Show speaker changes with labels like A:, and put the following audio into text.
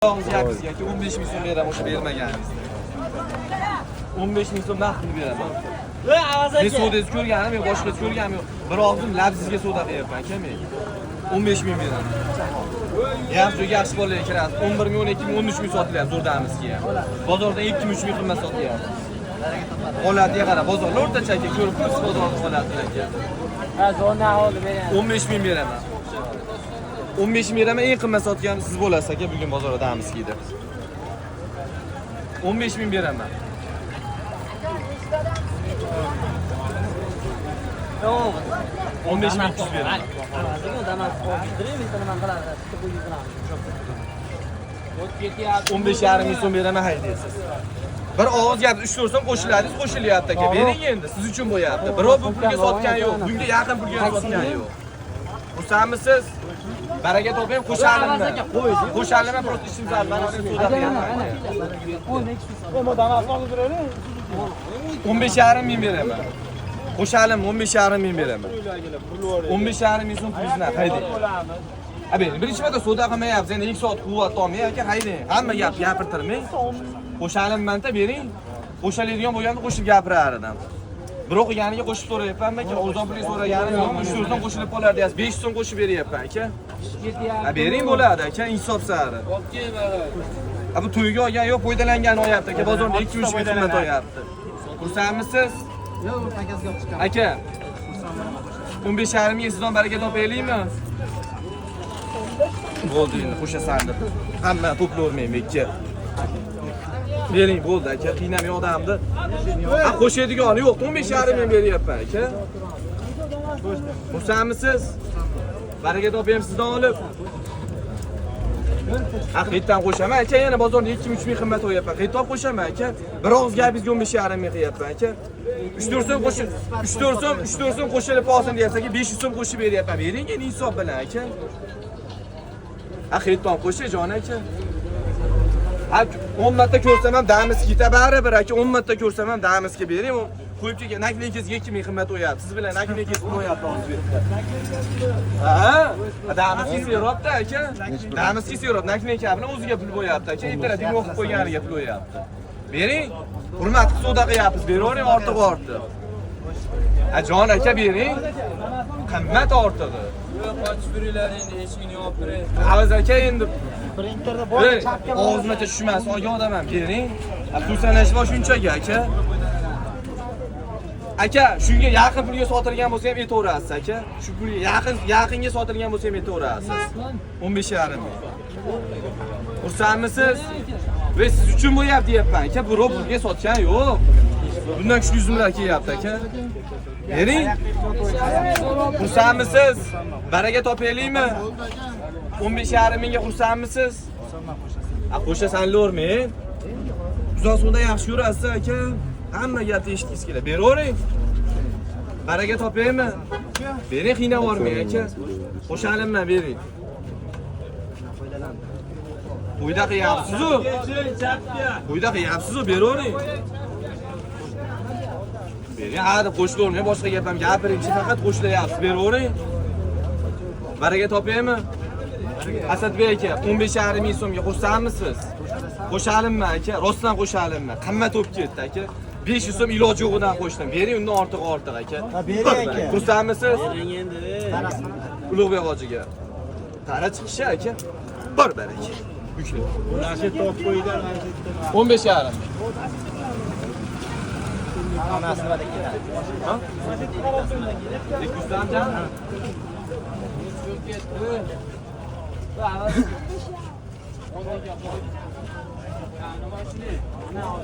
A: Bizga 15 ming so'm beraman, o'sha bermaganingizda. 15 ming so'm naqd beraman. Men savdozni ko'rganim yo'q, boshqa ko'rganim yo'q. Bir og'zim labsizga savdo qilyapman, aka men. 15 ming beraman. Yaxshi bolalar kiradi. 11 ming, 12 ming, 13 ming sotilyapti zo'rdamizga ham. Bozorda 2 ming, 3 ming qimmat sotilyapti. Holatiga qara, bozorlar o'rtacha aka, ko'rib turibsiz bozorning holatini aka.
B: Ha, zo'rni aholi beraman.
A: 15 ming beraman. 15 ming beraman, eng qimmat sotgan siz bo'lasiz aka bugun bozorda Damskida. 15 ming beraman.
B: Yo'q.
A: 15 ming 200 beraman.
B: Damas qoldirib, nima qiladi?
A: 15,5 ming so'm beraman haydaysiz. Bir og'iz gap 3-4 so'm qo'shiladingiz, qo'shilyapti aka. Bering endi, siz uchun bo'yapti. Birov bu pulga sotgan yo'q, bunga yaqin pulga sotgan yo'q. Xursandmisiz? Baraka toping, qo'shalimmi? Qo'shalimmi, просто ishimiz mana shu suvda qilyapman. 15,5 ming beraman. Qo'shalim 15,5 ming beraman. 15,5 ming so'm pulni haydang. Abi, birinchi marta savdo qilmayapsiz. Endi 2 soat quvvat olmay aka, haydang. Hamma gap gapirtirmang. Qo'shalimman-da bering. Qo'shiladigan bo'lganda qo'shib gapirardim. Biroq qilganiga qo'shib so'rayapman aka. Arzon pul so'raganim yo'q. 3 so'm qo'shilib qolar deyapsiz. 5 so'm qo'shib beryapman aka. Ha, bering bo'ladi aka, insof sari. Bu to'yga olgan yo'q, foydalangani oyapti aka. Bozorda 2-3 ming qimmat oyapti. Xursandmisiz?
B: Yo'q, pakazga olib chiqaman.
A: Aka. 15,5 ming sizdan baraka topaylikmi? Bo'ldi endi, qo'shasan deb. Hamma to'plavermayman aka. Bering bo'ldi aka, qiynamay odamni. Ha, qo'shadigan yo'q, 15,5 ming beryapman aka. Xursandmisiz? Baraka topayim sizdan olib. Haqiqatan qo'shaman aka, yana bozorda 2-3 ming qimmat o'yapman. Qaytib qo'shaman aka. Bir og'iz gapingizga 15,5 ming qilyapman aka. 3-4 so'm qo'shib, 3-4 so'm qo'shilib qolsin deyapsiz aka, 500 so'm qo'shib beryapman. Bering endi insof bilan aka. Haqiqatan qo'shay jon aka. Ha, 10 marta ko'rsam ham Damskida baribir aka, 10 marta ko'rsam ham Damskga bering. Qo'yib kelgan naklinkizga 2 ming qimmat o'yapti. Siz bilan naklinkiz qo'yapti hozir. Ha, Damskiz Yevropada aka. Damskiz Yevropa naklinka bilan o'ziga pul qo'yapti aka. Ertalab o'qib qo'yganiga pul qo'yapti. Bering. Hurmatli savdo qilyapsiz, beravering ortiq. Ha, jon aka bering. Qimmat ortig'i.
B: Qochib yuringlar endi, eshigini yopib turing.
A: Avaz aka endi
B: Printerda bor, chapga bor.
A: og'zimga tushmas, olgan odamman, bering. Pul sanash bor shunchaga aka. Aka, shunga yaqin pulga sotilgan bo'lsa ham aytaverasiz aka. Shu pulga yaqinga sotilgan bo'lsa ham aytaverasiz. 15,5 ming. Xursandmisiz? Va siz uchun bo'yapti deyapman aka, bu pulga sotgan yo'q. Bundan kuchli yuzimlar kelyapti aka. Bering. Xursandmisiz? Baraka topaylikmi? 15,5 mingga xursandmisiz? Ha, qo'shasanlarmi? Uzoqsuvda yaxshi yurasiz aka. Hamma gapni eshitgingiz keladi. Beravering. Baraka topaymi? Bering, qiynab yormang aka. Qo'shalimman bering. Qo'yda qilyapsiz-ku. Qo'yda qilyapsiz-ku, beravering. Bering, ha deb qo'shilavermay, boshqa gap ham gapiringchi, faqat qo'shilayapsiz, beravering. Baraka topaymi? Asadbek aka, 15,5 ming so'mga xursandmisiz? Qo'shalimman aka, rostdan qo'shalimman. Qimmat bo'lib ketdi aka. 500 so'm iloji yo'g'idan qo'shdim. Bering, undan ortiq aka.
B: Ha, bering aka.
A: Xursandmisiz?
B: Bering endi.
A: Ulug'bek hojiga. Tara chiqishi aka. Bir baraka. Kuchli.
B: Nasib top qo'ydilar,
A: 15,5 ming.
B: Munosabat ketadi.
A: Ha? 200 dan jan.